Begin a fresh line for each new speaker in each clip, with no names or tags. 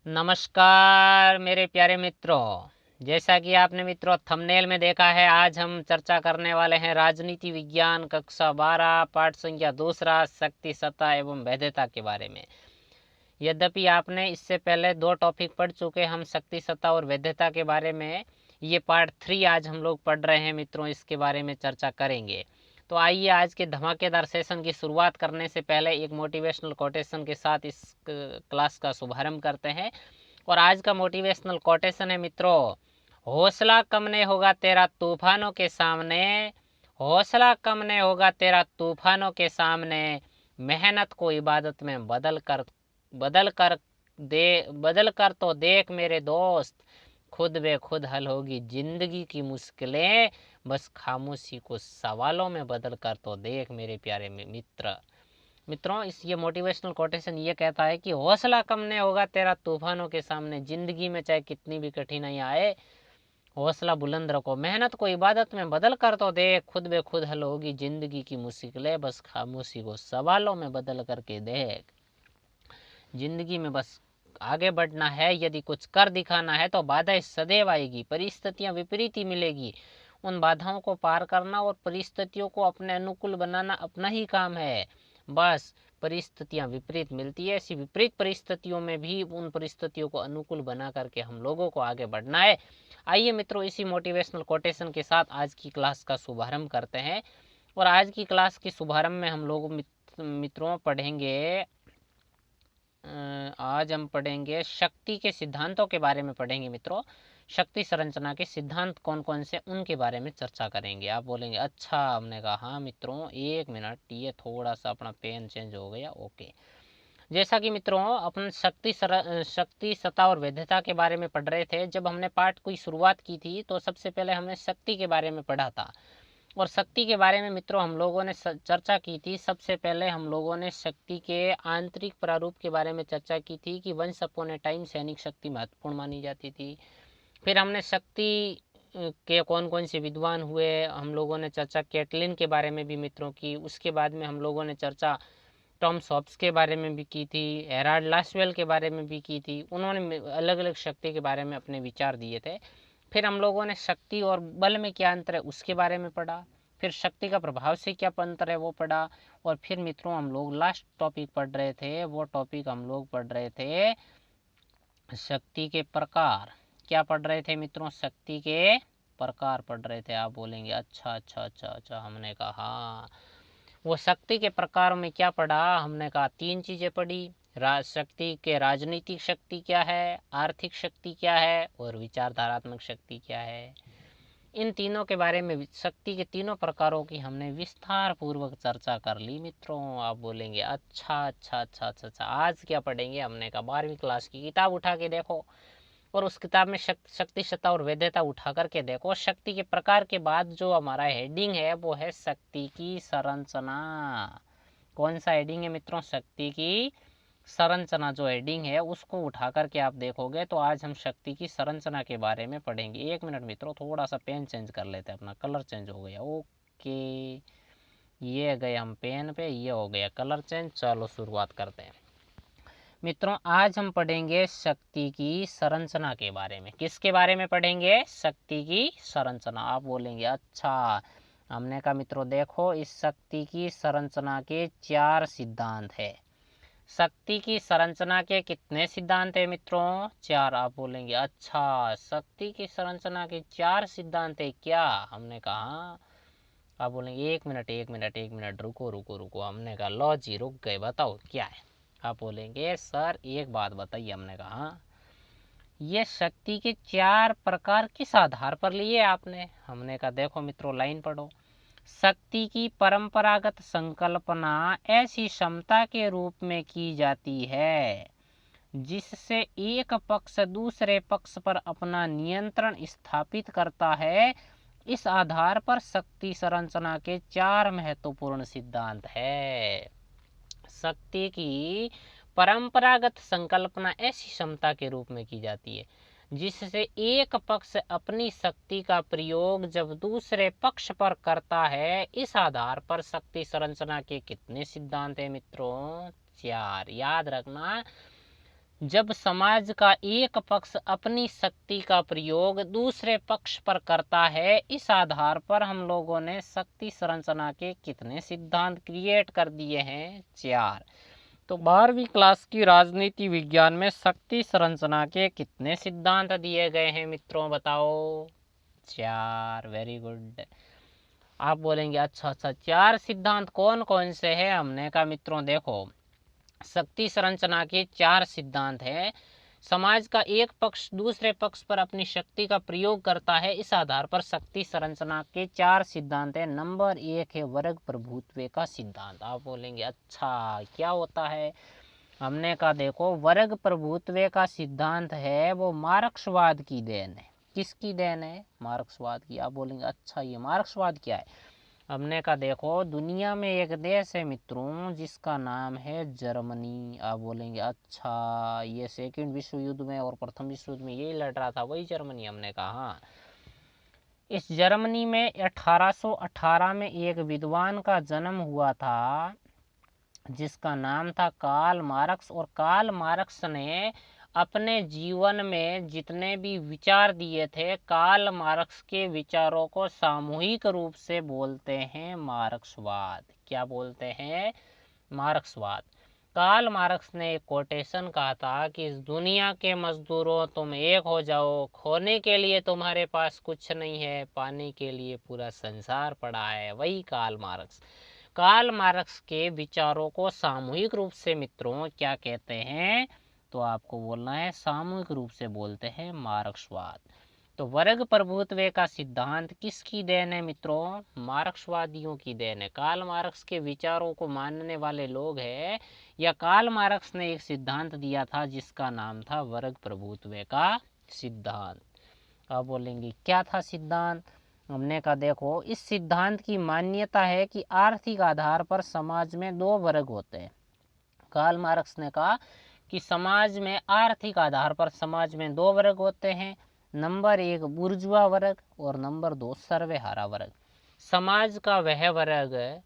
नमस्कार मेरे प्यारे मित्रों। जैसा कि आपने मित्रों थंबनेल में देखा है, आज हम चर्चा करने वाले हैं राजनीति विज्ञान कक्षा 12 पाठ संख्या दूसरा शक्ति सत्ता एवं वैधता के बारे में। यद्यपि आपने इससे पहले 2 टॉपिक पढ़ चुके, हम शक्ति सत्ता और वैधता के बारे में। ये पार्ट 3 आज हम लोग पढ़ रहे हैं मित्रों, इसके बारे में चर्चा करेंगे। तो आइए आज के धमाकेदार सेशन की शुरुआत करने से पहले एक मोटिवेशनल कोटेशन के साथ इस क्लास का शुभारंभ करते हैं। और आज का मोटिवेशनल कोटेशन है मित्रों, हौसला कम नहीं होगा तेरा तूफानों के सामने, हौसला कम नहीं होगा तेरा तूफानों के सामने, मेहनत को इबादत में बदल कर तो देख मेरे दोस्त, खुद बे खुद हल होगी जिंदगी की मुश्किलें, बस खामोशी को सवालों में बदल कर तो देख मेरे प्यारे मित्रों। इस ये मोटिवेशनल कोटेशन ये कहता है कि हौसला कम नहीं होगा तेरा तूफानों के सामने, जिंदगी में चाहे कितनी भी कठिनाई आए हौसला बुलंद रखो, मेहनत को इबादत में बदल कर तो देख, खुद बे खुद हल होगी जिंदगी की मुश्किलें, बस खामोशी को सवालों में बदल करके देख। जिंदगी में बस आगे बढ़ना है, यदि कुछ कर दिखाना है तो बाधाएं सदैव आएगी, परिस्थितियां विपरीत ही मिलेगी। उन बाधाओं को पार करना और परिस्थितियों को अपने अनुकूल बनाना अपना ही काम है। बस परिस्थितियां विपरीत मिलती है, ऐसी विपरीत परिस्थितियों में भी उन परिस्थितियों को अनुकूल बना करके हम लोगों को आगे बढ़ना है। आइए मित्रों, इसी मोटिवेशनल कोटेशन के साथ आज की क्लास का शुभारंभ करते हैं। और आज की क्लास के शुभारंभ में हम लोग मित्रों पढ़ेंगे, आज हम पढ़ेंगे शक्ति के सिद्धांतों के बारे में पढ़ेंगे मित्रों। शक्ति संरचना के सिद्धांत कौन कौन से, उनके बारे में चर्चा करेंगे। आप बोलेंगे अच्छा, हमने कहा हाँ मित्रों 1 मिनट, ये थोड़ा सा अपना पेन चेंज हो गया। ओके, जैसा कि मित्रों अपन शक्ति सत्ता और वैधता के बारे में पढ़ रहे थे। जब हमने पाठ की शुरुआत की थी तो सबसे पहले हमने शक्ति के बारे में पढ़ा था। और शक्ति के बारे में मित्रों हम लोगों ने चर्चा की थी। सबसे पहले हम लोगों ने शक्ति के आंतरिक प्रारूप के बारे में चर्चा की थी कि वंस अपॉन ए टाइम सैनिक शक्ति महत्वपूर्ण मानी जाती थी। फिर हमने शक्ति के कौन कौन से विद्वान हुए, हम लोगों ने चर्चा कैटलिन के बारे में भी मित्रों की। उसके बाद में हम लोगों ने चर्चा टॉमस हॉब्स के बारे में भी की थी, हेराल्ड लासवेल के बारे में भी की थी। उन्होंने अलग अलग शक्ति के बारे में अपने विचार दिए थे। फिर हम लोगों ने शक्ति और बल में क्या अंतर है उसके बारे में पढ़ा। फिर शक्ति का प्रभाव से क्या अंतर है वो पढ़ा। और फिर मित्रों हम लोग लास्ट टॉपिक पढ़ रहे थे, वो टॉपिक हम लोग पढ़ रहे थे शक्ति के प्रकार। क्या पढ़ रहे थे मित्रों? शक्ति के प्रकार पढ़ रहे थे। आप बोलेंगे अच्छा अच्छा अच्छा अच्छा, हमने कहा वो शक्ति के प्रकार में क्या पढ़ा? हमने कहा 3 चीजें पढ़ी। शक्ति के राजनीतिक शक्ति क्या है, आर्थिक शक्ति क्या है और विचारधारात्मक शक्ति क्या है। इन तीनों के बारे में, शक्ति के तीनों प्रकारों की हमने विस्तार पूर्वक चर्चा कर ली मित्रों। आप बोलेंगे अच्छा अच्छा अच्छा अच्छा अच्छा, आज क्या पढ़ेंगे? हमने कहा 12वीं क्लास की किताब उठा के देखो और उस किताब में शक्ति सत्ता और वैधता उठा करके देखो। शक्ति के प्रकार के बाद जो हमारा हेडिंग है वो है शक्ति की संरचना। कौन सा हेडिंग है मित्रों? शक्ति की संरचना जो हेडिंग है उसको उठा करके आप देखोगे तो आज हम शक्ति की संरचना के बारे में पढ़ेंगे। 1 मिनट मित्रों, थोड़ा सा पेन चेंज कर लेते हैं, अपना कलर चेंज हो गया। ओके, ये गए हम पेन पे, ये हो गया कलर चेंज। चलो शुरुआत करते हैं मित्रों। आज हम पढ़ेंगे शक्ति की संरचना के बारे में। किसके बारे में पढ़ेंगे? शक्ति की संरचना। आप बोलेंगे अच्छा, हमने कहा मित्रों देखो, इस शक्ति की संरचना के 4 सिद्धांत है। शक्ति की संरचना के कितने सिद्धांत है मित्रों? 4। आप बोलेंगे अच्छा, शक्ति की संरचना के 4 सिद्धांत है क्या? हमने कहा। आप बोलेंगे 1 मिनट 1 मिनट 1 मिनट, रुको रुको रुको। हमने कहा लो जी, रुक गए, बताओ क्या है। आप बोलेंगे सर एक बात बताइए। हमने कहा ये शक्ति के 4 प्रकार किस आधार पर लिए आपने? हमने कहा देखो मित्रों, लाइन पढ़ो। शक्ति की परंपरागत संकल्पना ऐसी क्षमता के रूप में की जाती है जिससे एक पक्ष दूसरे पक्ष पर अपना नियंत्रण स्थापित करता है। इस आधार पर शक्ति संरचना के 4 महत्वपूर्ण सिद्धांत है। शक्ति की परंपरागत संकल्पना ऐसी क्षमता के रूप में की जाती है जिससे एक पक्ष अपनी शक्ति का प्रयोग जब दूसरे पक्ष पर करता है। इस आधार पर शक्ति संरचना के कितने सिद्धांत हैं मित्रों? 4। याद रखना, जब समाज का एक पक्ष अपनी शक्ति का प्रयोग दूसरे पक्ष पर करता है, इस आधार पर हम लोगों ने शक्ति संरचना के कितने सिद्धांत क्रिएट कर दिए हैं? 4। तो 12वीं क्लास की राजनीति विज्ञान में शक्ति संरचना के कितने सिद्धांत दिए गए हैं मित्रों, बताओ? 4। Very good. आप बोलेंगे अच्छा 4 सिद्धांत कौन कौन से हैं? हमने कहा मित्रों देखो, शक्ति संरचना के 4 सिद्धांत हैं। समाज का एक पक्ष दूसरे पक्ष पर अपनी शक्ति का प्रयोग करता है, इस आधार पर शक्ति संरचना के 4 सिद्धांत हैं। नंबर 1 है वर्ग प्रभुत्व का सिद्धांत। आप बोलेंगे अच्छा क्या होता है? हमने कहा देखो, वर्ग प्रभुत्व का सिद्धांत है वो मार्क्सवाद की देन है। किसकी देन है? मार्क्सवाद की। आप बोलेंगे अच्छा ये मार्क्सवाद क्या है? हमने कहा देखो, दुनिया में एक देश है मित्रों जिसका नाम है जर्मनी। आप बोलेंगे अच्छा ये सेकंड विश्व युद्ध में और प्रथम विश्व युद्ध में यही लड़ रहा था, वही जर्मनी। हमने कहा हाँ। इस जर्मनी में 1818 में एक विद्वान का जन्म हुआ था जिसका नाम था कार्ल मार्क्स। और कार्ल मार्क्स ने अपने जीवन में जितने भी विचार दिए थे, कार्ल मार्क्स के विचारों को सामूहिक रूप से बोलते हैं मार्क्सवाद। क्या बोलते हैं? मार्क्सवाद। कार्ल मार्क्स ने एक कोटेशन कहा था कि इस दुनिया के मजदूरों तुम एक हो जाओ, खोने के लिए तुम्हारे पास कुछ नहीं है, पाने के लिए पूरा संसार पड़ा है। वही कार्ल मार्क्स। कार्ल मार्क्स के विचारों को सामूहिक रूप से मित्रों क्या कहते हैं? तो आपको बोलना है सामूहिक रूप से बोलते हैं मार्क्सवाद। तो वर्ग प्रभुत्व का सिद्धांत किसकी देन है मित्रों? मार्क्सवादियों की देन है। कार्ल मार्क्स के विचारों को मानने वाले लोग हैं, या कार्ल मार्क्स ने एक सिद्धांत दिया था जिसका नाम था वर्ग प्रभुत्व का सिद्धांत। आप बोलेंगे क्या था सिद्धांत? हमने कहा देखो, इस सिद्धांत की मान्यता है कि आर्थिक आधार पर समाज में 2 वर्ग होते हैं। कार्ल मार्क्स ने कहा कि समाज में आर्थिक आधार पर समाज में 2 वर्ग होते हैं। नंबर 1 बुर्जुआ वर्ग और नंबर 2 सर्वहारा वर्ग। समाज का वह वर्ग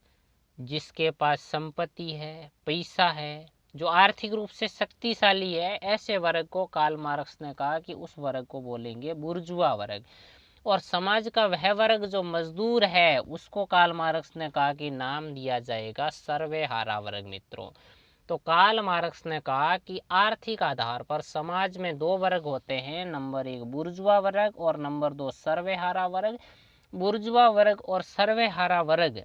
जिसके पास संपत्ति है, पैसा है, जो आर्थिक रूप से शक्तिशाली है, ऐसे वर्ग को कार्ल मार्क्स ने कहा कि उस वर्ग को बोलेंगे बुर्जुआ वर्ग। और समाज का वह वर्ग जो मजदूर है, उसको कार्ल मार्क्स ने कहा कि नाम दिया जाएगा सर्वहारा वर्ग मित्रों। तो कार्ल मार्क्स ने कहा कि आर्थिक आधार पर समाज में 2 वर्ग होते हैं, नंबर 1 बुर्जुआ वर्ग और नंबर 2 सर्वहारा वर्ग। बुर्जुआ वर्ग और सर्वहारा वर्ग,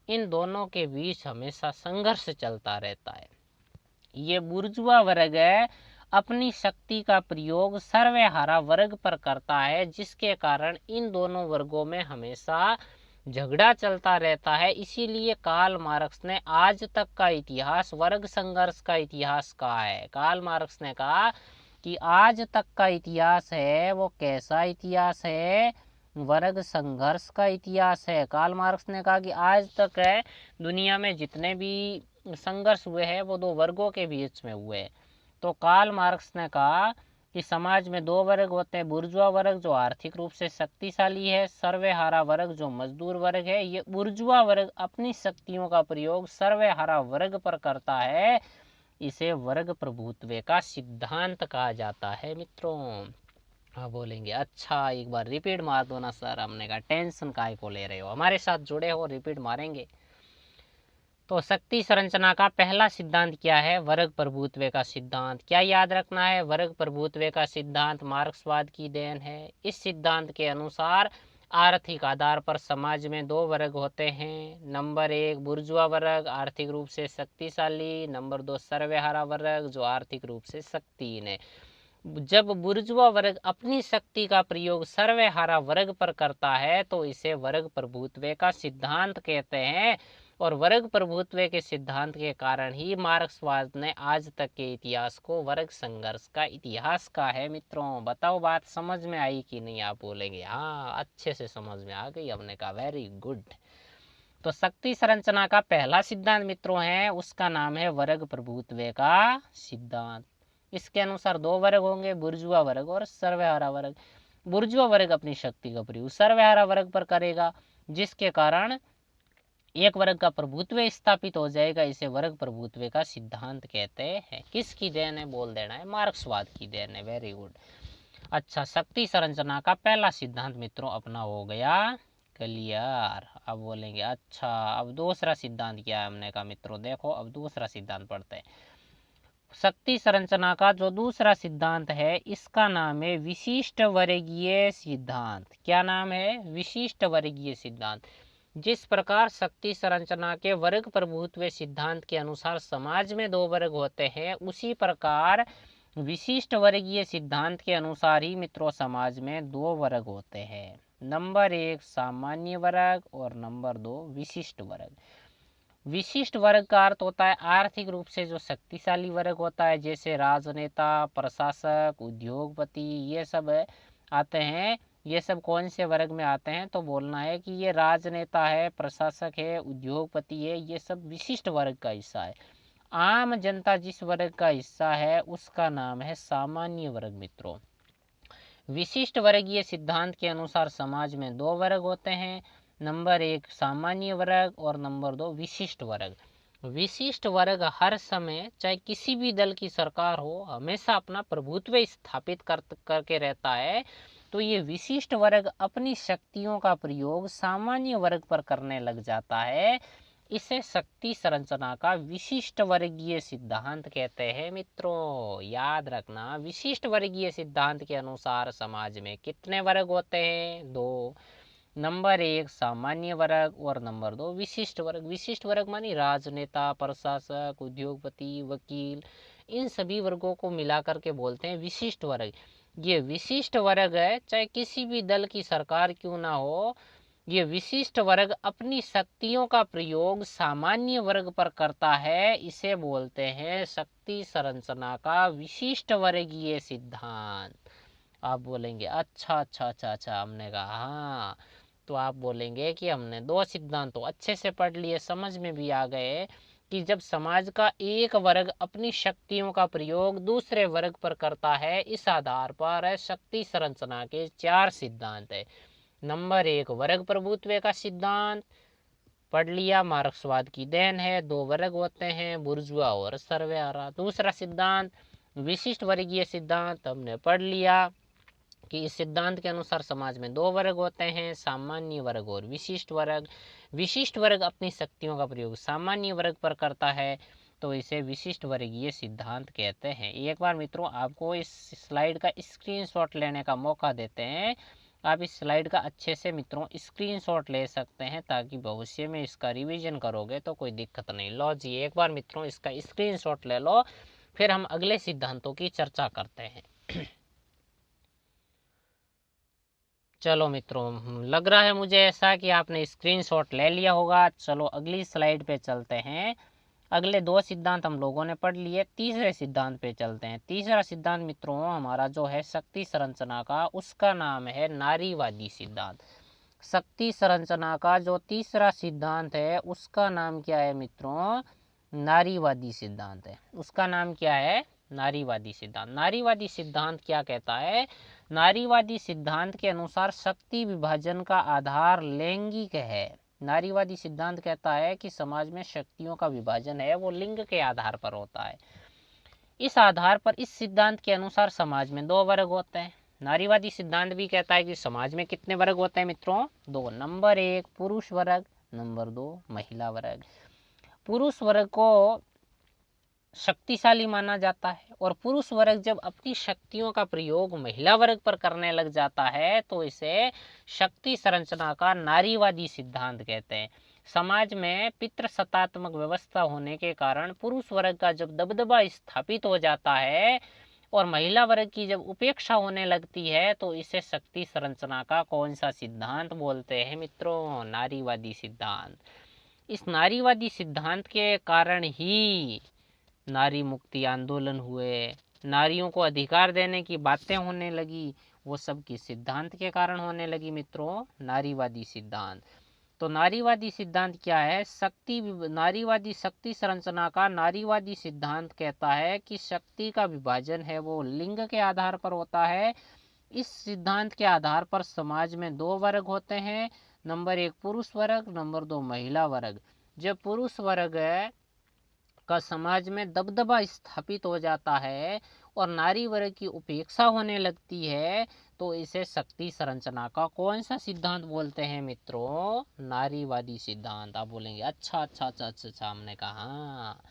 इन दोनों के बीच हमेशा संघर्ष चलता रहता है। ये बुर्जुआ वर्ग है अपनी शक्ति का प्रयोग सर्वहारा वर्ग पर करता है, जिसके कारण इन दोनों वर्गों में हमेशा झगड़ा चलता रहता है। इसीलिए कार्ल मार्क्स ने आज तक का इतिहास वर्ग संघर्ष का इतिहास कहा है। कार्ल मार्क्स ने कहा कि आज तक का इतिहास है वो कैसा इतिहास है? वर्ग संघर्ष का इतिहास है। कार्ल मार्क्स ने कहा कि आज तक है दुनिया में जितने भी संघर्ष हुए हैं वो 2 वर्गों के बीच में हुए। तो कार्ल मार्क्स ने कहा कि समाज में 2 वर्ग होते हैं, बुर्जुआ वर्ग जो आर्थिक रूप से शक्तिशाली है, सर्वहारा वर्ग जो मजदूर वर्ग है। ये बुर्जुआ वर्ग अपनी शक्तियों का प्रयोग सर्वहारा वर्ग पर करता है, इसे वर्ग प्रभुत्व का सिद्धांत कहा जाता है मित्रों। हाँ बोलेंगे अच्छा एक बार रिपीट मार दो ना सर। हमने कहा टेंशन काहे को ले रहे हो, हमारे साथ जुड़े हो, रिपीट मारेंगे। तो शक्ति संरचना का पहला सिद्धांत क्या है? वर्ग प्रभुत्व का सिद्धांत। क्या याद रखना है? वर्ग प्रभुत्व का सिद्धांत मार्क्सवाद की देन है। इस सिद्धांत के अनुसार आर्थिक आधार पर समाज में 2 वर्ग होते हैं। नंबर 1 बुर्जुआ वर्ग आर्थिक रूप से शक्तिशाली, नंबर 2 सर्वहारा वर्ग जो आर्थिक रूप से शक्तिहीन है। जब बुर्जुआ वर्ग अपनी शक्ति का प्रयोग सर्वहारा वर्ग पर करता है तो इसे वर्ग प्रभुत्व का सिद्धांत कहते हैं। और वर्ग प्रभुत्व के सिद्धांत के कारण ही मार्क्सवाद ने आज तक के इतिहास को वर्ग संघर्ष का इतिहास कहा है मित्रों। बताओ बात समझ में आई कि नहीं? आप बोलेंगे हाँ अच्छे से समझ में आ गई। हमने कहा वेरी गुड। तो शक्ति संरचना का पहला सिद्धांत मित्रों है, उसका नाम है वर्ग प्रभुत्व का सिद्धांत। इसके अनुसार 2 वर्ग होंगे, बुर्जुआ वर्ग और सर्वहारा वर्ग। बुर्जुआ वर्ग अपनी शक्ति का प्रयोग सर्वहारा वर्ग पर करेगा, जिसके कारण एक वर्ग का प्रभुत्व स्थापित हो जाएगा, इसे वर्ग प्रभुत्व का सिद्धांत कहते हैं। किसकी देन है? बोल देना है मार्क्सवाद की देन है। Very good. अच्छा, शक्ति संरचना का पहला सिद्धांत मित्रों अपना हो गया क्लियर। अब बोलेंगे अच्छा अब दूसरा सिद्धांत क्या है? हमने कहा मित्रों देखो अब दूसरा सिद्धांत पढ़ते हैं। शक्ति संरचना का जो दूसरा सिद्धांत है इसका नाम है विशिष्ट वर्गीय सिद्धांत। क्या नाम है? विशिष्ट वर्गीय सिद्धांत। जिस प्रकार शक्ति संरचना के वर्ग प्रभुत्व सिद्धांत के अनुसार समाज में दो वर्ग होते हैं, उसी प्रकार विशिष्ट वर्गीय सिद्धांत के अनुसार ही मित्रों समाज में दो वर्ग होते हैं। नंबर 1 सामान्य वर्ग और नंबर 2 विशिष्ट वर्ग। विशिष्ट वर्ग का अर्थ होता है आर्थिक रूप से जो शक्तिशाली वर्ग होता है, जैसे राजनेता, प्रशासक, उद्योगपति, ये सब आते हैं। ये सब कौन से वर्ग में आते हैं? तो बोलना है कि ये राजनेता है, प्रशासक है, उद्योगपति है, ये सब विशिष्ट वर्ग का हिस्सा है। आम जनता जिस वर्ग का हिस्सा है उसका नाम है सामान्य वर्ग। मित्रों, विशिष्ट वर्गीय सिद्धांत के अनुसार समाज में दो वर्ग होते हैं, नंबर 1 सामान्य वर्ग और नंबर 2 विशिष्ट वर्ग। विशिष्ट वर्ग हर समय चाहे किसी भी दल की सरकार हो हमेशा अपना प्रभुत्व स्थापित करके रहता है। तो ये विशिष्ट वर्ग अपनी शक्तियों का प्रयोग सामान्य वर्ग पर करने लग जाता है। इसे शक्ति संरचना का विशिष्ट वर्गीय सिद्धांत कहते हैं। मित्रों याद रखना, विशिष्ट वर्गीय सिद्धांत के अनुसार समाज में कितने वर्ग होते हैं? दो। नंबर 1 सामान्य वर्ग और नंबर 2 विशिष्ट वर्ग। विशिष्ट वर्ग मानी राजनेता, प्रशासक, उद्योगपति, वकील, इन सभी वर्गों को मिलाकर के बोलते हैं विशिष्ट वर्ग। ये विशिष्ट वर्ग है चाहे किसी भी दल की सरकार क्यों ना हो, ये विशिष्ट वर्ग अपनी शक्तियों का प्रयोग सामान्य वर्ग पर करता है। इसे बोलते हैं शक्ति संरचना का विशिष्ट वर्गीय सिद्धांत। आप बोलेंगे अच्छा अच्छा अच्छा अच्छा, हमने कहा हाँ। तो आप बोलेंगे कि हमने दो सिद्धांत तो अच्छे से पढ़ लिए, समझ में भी आ गए कि जब समाज का एक वर्ग अपनी शक्तियों का प्रयोग दूसरे वर्ग पर करता है, इस आधार पर शक्ति संरचना के 4 सिद्धांत है। नंबर 1 वर्ग प्रभुत्व का सिद्धांत पढ़ लिया, मार्क्सवाद की देन है। दो वर्ग होते हैं, बुर्जुआ और सर्वहारा। दूसरा सिद्धांत विशिष्ट वर्गीय सिद्धांत हमने पढ़ लिया कि इस सिद्धांत के अनुसार समाज में दो वर्ग होते हैं, सामान्य वर्ग और विशिष्ट वर्ग। विशिष्ट वर्ग अपनी शक्तियों का प्रयोग सामान्य वर्ग पर करता है, तो इसे विशिष्ट वर्गीय सिद्धांत कहते हैं। एक बार मित्रों आपको इस स्लाइड का स्क्रीनशॉट लेने का मौका देते हैं। आप इस स्लाइड का अच्छे से मित्रों स्क्रीनशॉट ले सकते हैं, ताकि भविष्य में इसका रिवीजन करोगे तो कोई दिक्कत नहीं। लो जी एक बार मित्रों इसका स्क्रीनशॉट ले लो, फिर हम अगले सिद्धांतों की चर्चा करते हैं। चलो मित्रों, लग रहा है मुझे ऐसा कि आपने स्क्रीनशॉट ले लिया होगा। चलो अगली स्लाइड पे चलते हैं। अगले दो सिद्धांत हम लोगों ने पढ़ लिए, तीसरे सिद्धांत पे चलते हैं। तीसरा सिद्धांत मित्रों हमारा जो है शक्ति संरचना का, उसका नाम है नारीवादी सिद्धांत। शक्ति संरचना का जो तीसरा सिद्धांत है उसका नाम क्या है मित्रों? नारीवादी सिद्धांत है। उसका नाम क्या है? नारीवादी सिद्धांत। नारीवादी सिद्धांत क्या कहता है? नारीवादी सिद्धांत के अनुसार शक्ति विभाजन का आधार लैंगिक है। नारीवादी सिद्धांत कहता है कि समाज में शक्तियों का विभाजन है वो लिंग के आधार पर होता है। इस आधार पर इस सिद्धांत के अनुसार समाज में दो वर्ग होते हैं। नारीवादी सिद्धांत भी कहता है कि समाज में कितने वर्ग होते हैं मित्रों? दो। नंबर 1 पुरुष वर्ग, नंबर 2 महिला वर्ग। पुरुष वर्ग को शक्तिशाली माना जाता है, और पुरुष वर्ग जब अपनी शक्तियों का प्रयोग महिला वर्ग पर करने लग जाता है तो इसे शक्ति संरचना का नारीवादी सिद्धांत कहते हैं। समाज में पितृसत्तात्मक व्यवस्था होने के कारण पुरुष वर्ग का जब दबदबा स्थापित हो जाता है और महिला वर्ग की जब उपेक्षा होने लगती है, तो इसे शक्ति संरचना का कौन सा सिद्धांत बोलते हैं मित्रों? नारीवादी सिद्धांत। इस नारीवादी सिद्धांत के कारण ही नारी मुक्ति आंदोलन हुए, नारियों को अधिकार देने की बातें होने लगी, वो सब किस सिद्धांत के कारण होने लगी मित्रों? नारीवादी सिद्धांत। तो नारीवादी सिद्धांत क्या है? नारीवादी शक्ति संरचना का नारीवादी सिद्धांत कहता है कि शक्ति का विभाजन है वो लिंग के आधार पर होता है। इस सिद्धांत के आधार पर समाज में दो वर्ग होते हैं। नंबर 1 पुरुष वर्ग, नंबर 2 महिला वर्ग। जब पुरुष वर्ग का समाज में दबदबा स्थापित हो जाता है और नारी वर्ग की उपेक्षा होने लगती है, तो इसे शक्ति संरचना का कौन सा सिद्धांत बोलते हैं मित्रों? नारीवादी सिद्धांत। आप बोलेंगे अच्छा अच्छा अच्छा अच्छा अच्छा। हमने कहा हाँ।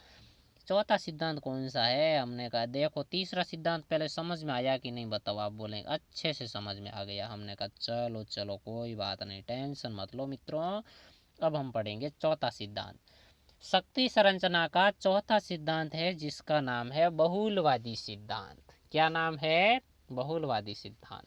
चौथा सिद्धांत कौन सा है? हमने कहा देखो तीसरा सिद्धांत पहले समझ में आया कि नहीं बताओ। आप बोलेंगे अच्छे से समझ में आ गया। हमने कहा चलो चलो कोई बात नहीं, टेंशन मत लो मित्रों। अब हम पढ़ेंगे चौथा सिद्धांत। शक्ति संरचना का चौथा सिद्धांत है जिसका नाम है बहुलवादी सिद्धांत। क्या नाम है? बहुलवादी सिद्धांत।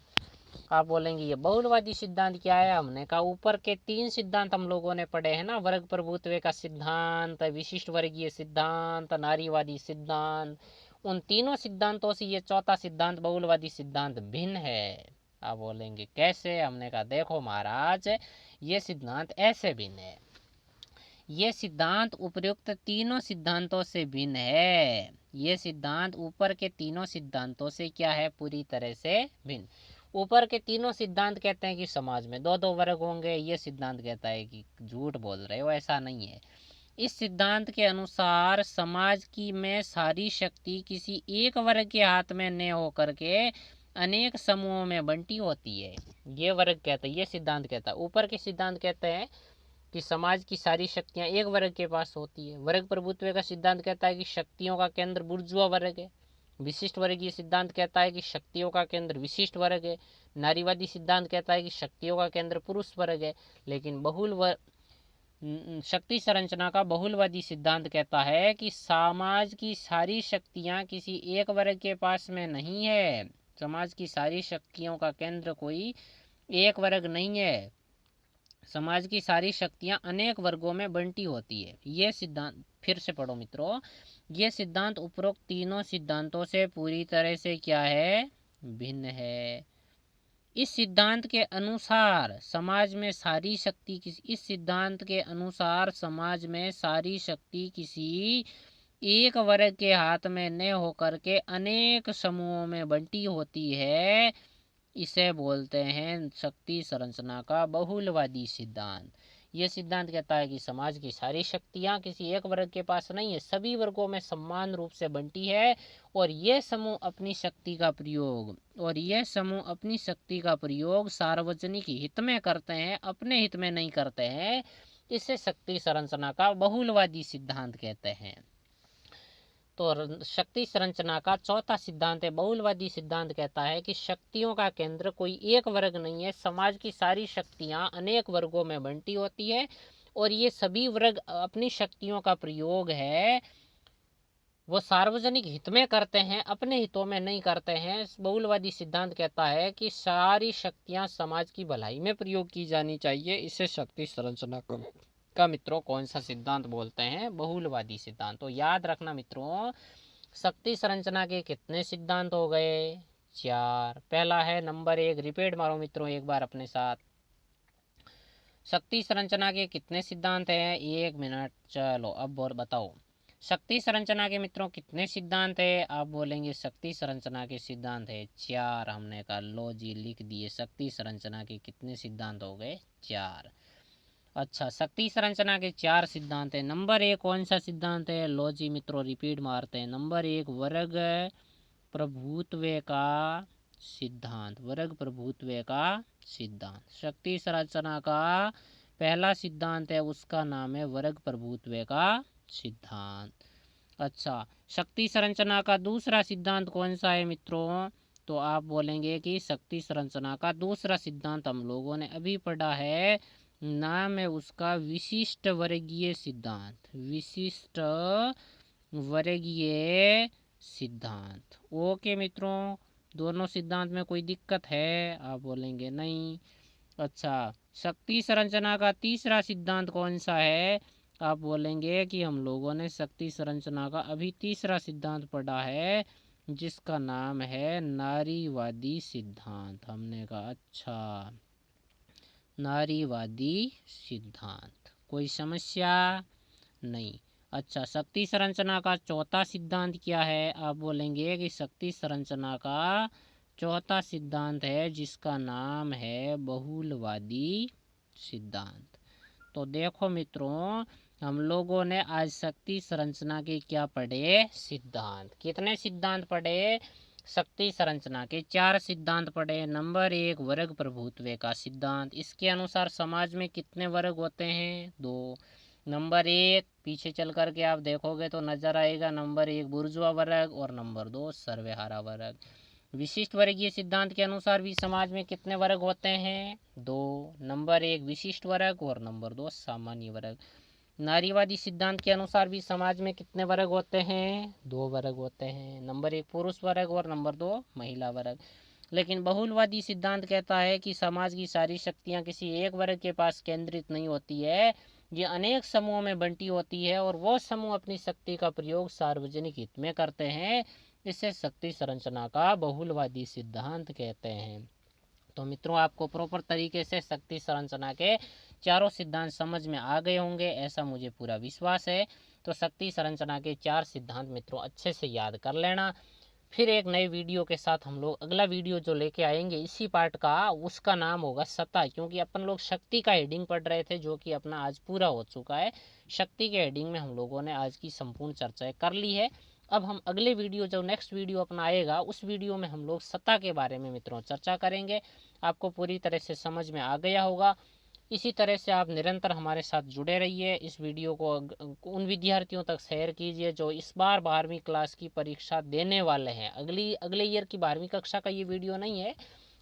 आप बोलेंगे ये बहुलवादी सिद्धांत क्या है? हमने कहा ऊपर के 3 सिद्धांत हम लोगों ने पढ़े हैं ना, वर्ग प्रभुत्व का सिद्धांत, विशिष्ट वर्गीय सिद्धांत, नारीवादी सिद्धांत। उन तीनों सिद्धांतों से ये चौथा सिद्धांत बहुलवादी सिद्धांत भिन्न है। आप बोलेंगे कैसे? हमने कहा देखो महाराज, ये सिद्धांत ऐसे भिन्न है। ये सिद्धांत उपयुक्त तीनों सिद्धांतों से भिन्न है। ये सिद्धांत ऊपर के तीनों सिद्धांतों से क्या है? पूरी तरह से भिन्न। ऊपर के तीनों सिद्धांत कहते हैं कि समाज में दो दो वर्ग होंगे। ये सिद्धांत कहता है कि झूठ बोल रहे हो, ऐसा नहीं है। इस सिद्धांत के अनुसार समाज की में सारी शक्ति किसी एक वर्ग के हाथ में न होकर के अनेक समूहों में बंटी होती है। ये वर्ग कहता है, ये सिद्धांत कहता है। ऊपर के सिद्धांत कहते हैं कि समाज की सारी शक्तियां एक वर्ग के पास होती है। वर्ग प्रभुत्व का सिद्धांत कहता है कि शक्तियों का केंद्र बुर्जुआ वर्ग है। विशिष्ट वर्गीय सिद्धांत कहता है कि शक्तियों का केंद्र विशिष्ट वर्ग है। नारीवादी सिद्धांत कहता है कि शक्तियों का केंद्र पुरुष वर्ग है। लेकिन शक्ति संरचना का बहुलवादी सिद्धांत कहता है कि समाज की सारी शक्तियां किसी एक वर्ग के पास में नहीं है। समाज की सारी शक्तियों का केंद्र कोई एक वर्ग नहीं है। समाज की सारी शक्तियां अनेक वर्गों में बंटी होती है। ये सिद्धांत फिर से पढ़ो मित्रों। ये सिद्धांत उपरोक्त तीनों सिद्धांतों से पूरी तरह से क्या है? भिन्न है। इस सिद्धांत के अनुसार समाज में सारी शक्ति इस सिद्धांत के अनुसार समाज में सारी शक्ति किसी एक वर्ग के हाथ में न होकर के अनेक समूहों में बंटी होती है। इसे बोलते हैं शक्ति संरचना का बहुलवादी सिद्धांत। यह सिद्धांत कहता है कि समाज की सारी शक्तियां किसी एक वर्ग के पास नहीं है, सभी वर्गों में समान रूप से बंटी है। और ये समूह अपनी शक्ति का प्रयोग सार्वजनिक हित में करते हैं, अपने हित में नहीं करते हैं। इसे शक्ति संरचना का बहुलवादी सिद्धांत कहते हैं। तो शक्ति संरचना का चौथा सिद्धांत है बहुलवादी सिद्धांत। कहता है कि शक्तियों का केंद्र कोई एक वर्ग नहीं है। समाज की सारी शक्तियां अनेक वर्गों में बंटी होती है और ये सभी वर्ग अपनी शक्तियों का प्रयोग है वो सार्वजनिक हित में करते हैं, अपने हितों में नहीं करते हैं। बहुलवादी सिद्धांत कहता है कि सारी शक्तियां समाज की भलाई में प्रयोग की जानी चाहिए। इसे शक्ति संरचना का मित्रों कौन सा सिद्धांत बोलते हैं? बहुलवादी सिद्धांत। तो याद रखना मित्रों, शक्ति संरचना के कितने सिद्धांत हो गए? 4। पहला है नंबर 1, रिपीट मारो मित्रों एक बार अपने साथ। शक्ति संरचना के कितने सिद्धांत हैं? 1 मिनट। चलो अब और बताओ, शक्ति संरचना के मित्रों कितने सिद्धांत है? आप बोलेंगे शक्ति संरचना के सिद्धांत है 4। हमने कहा लो जी लिख दिए। शक्ति संरचना के कितने सिद्धांत हो गए? 4। अच्छा, शक्ति संरचना के 4 सिद्धांत है। नंबर 1 कौन सा सिद्धांत है? लो जी मित्रों रिपीट मारते हैं। नंबर 1 वर्ग प्रभुत्व का सिद्धांत। वर्ग प्रभुत्व का सिद्धांत शक्ति संरचना का पहला सिद्धांत है, उसका नाम है वर्ग प्रभुत्व का सिद्धांत। अच्छा, शक्ति संरचना का दूसरा सिद्धांत कौन सा है मित्रों? तो आप बोलेंगे कि शक्ति संरचना का दूसरा सिद्धांत हम लोगों ने अभी पढ़ा है, नाम है उसका विशिष्ट वर्गीय सिद्धांत। विशिष्ट वर्गीय सिद्धांत। ओके मित्रों, दोनों सिद्धांत में कोई दिक्कत है? आप बोलेंगे नहीं। अच्छा, शक्ति संरचना का तीसरा सिद्धांत कौन सा है? आप बोलेंगे कि हम लोगों ने शक्ति संरचना का अभी तीसरा सिद्धांत पढ़ा है जिसका नाम है नारीवादी सिद्धांत। हमने कहा अच्छा, नारीवादी सिद्धांत। कोई समस्या नहीं। अच्छा, शक्ति संरचना का चौथा सिद्धांत क्या है? आप बोलेंगे कि शक्ति संरचना का चौथा सिद्धांत है जिसका नाम है बहुलवादी सिद्धांत। तो देखो मित्रों, हम लोगों ने आज शक्ति संरचना के क्या पढ़े? सिद्धांत। कितने सिद्धांत पढ़े? शक्ति संरचना के 4 सिद्धांत पढ़े। नंबर 1 वर्ग प्रभुत्व का सिद्धांत। इसके अनुसार समाज में कितने वर्ग होते हैं? 2। नंबर 1 पीछे चल करके आप देखोगे तो नजर आएगा, नंबर 1 बुर्जुआ वर्ग और नंबर 2 सर्वहारा वर्ग। विशिष्ट वर्गीय सिद्धांत के अनुसार भी समाज में कितने वर्ग होते हैं? 2। नंबर 1 विशिष्ट वर्ग और नंबर 2 सामान्य वर्ग। नारीवादी सिद्धांत के अनुसार भी समाज में कितने वर्ग होते हैं? 2 वर्ग होते हैं, नंबर 1 पुरुष वर्ग और नंबर 2 महिला वर्ग। लेकिन बहुलवादी सिद्धांत कहता है कि समाज की सारी शक्तियां किसी एक वर्ग के पास केंद्रित नहीं होती है, ये अनेक समूहों में बंटी होती है और वो समूह अपनी शक्ति का प्रयोग सार्वजनिक हित में करते हैं। इसे शक्ति संरचना का बहुलवादी सिद्धांत कहते हैं। तो मित्रों, आपको प्रॉपर तरीके से शक्ति संरचना के चारों सिद्धांत समझ में आ गए होंगे, ऐसा मुझे पूरा विश्वास है। तो शक्ति संरचना के 4 सिद्धांत मित्रों अच्छे से याद कर लेना। फिर एक नए वीडियो के साथ हम लोग अगला वीडियो जो लेके आएंगे इसी पार्ट का, उसका नाम होगा सत्ता। क्योंकि अपन लोग शक्ति का हेडिंग पढ़ रहे थे जो कि अपना आज पूरा हो चुका है। शक्ति के हेडिंग में हम लोगों ने आज की संपूर्ण चर्चाएं कर ली है। अब हम अगले वीडियो, जो नेक्स्ट वीडियो अपना आएगा, उस वीडियो में हम लोग सत्ता के बारे में मित्रों चर्चा करेंगे। आपको पूरी तरह से समझ में आ गया होगा। इसी तरह से आप निरंतर हमारे साथ जुड़े रहिए। इस वीडियो को उन विद्यार्थियों तक शेयर कीजिए जो इस बार 12वीं क्लास की परीक्षा देने वाले हैं। अगले ईयर की 12वीं कक्षा का ये वीडियो नहीं है।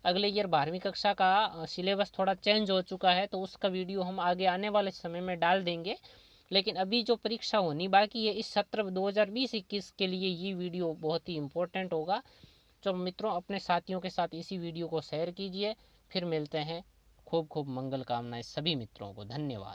अगले ईयर 12वीं कक्षा का सिलेबस थोड़ा चेंज हो चुका है, तो उसका वीडियो हम आगे आने वाले समय में डाल देंगे। लेकिन अभी जो परीक्षा होनी बाकी है इस सत्र 2020-21 के लिए, ये वीडियो बहुत ही इम्पोर्टेंट होगा। तो मित्रों, अपने साथियों के साथ इसी वीडियो को शेयर कीजिए। फिर मिलते हैं। खूब खूब मंगल कामनाएं सभी मित्रों को। धन्यवाद।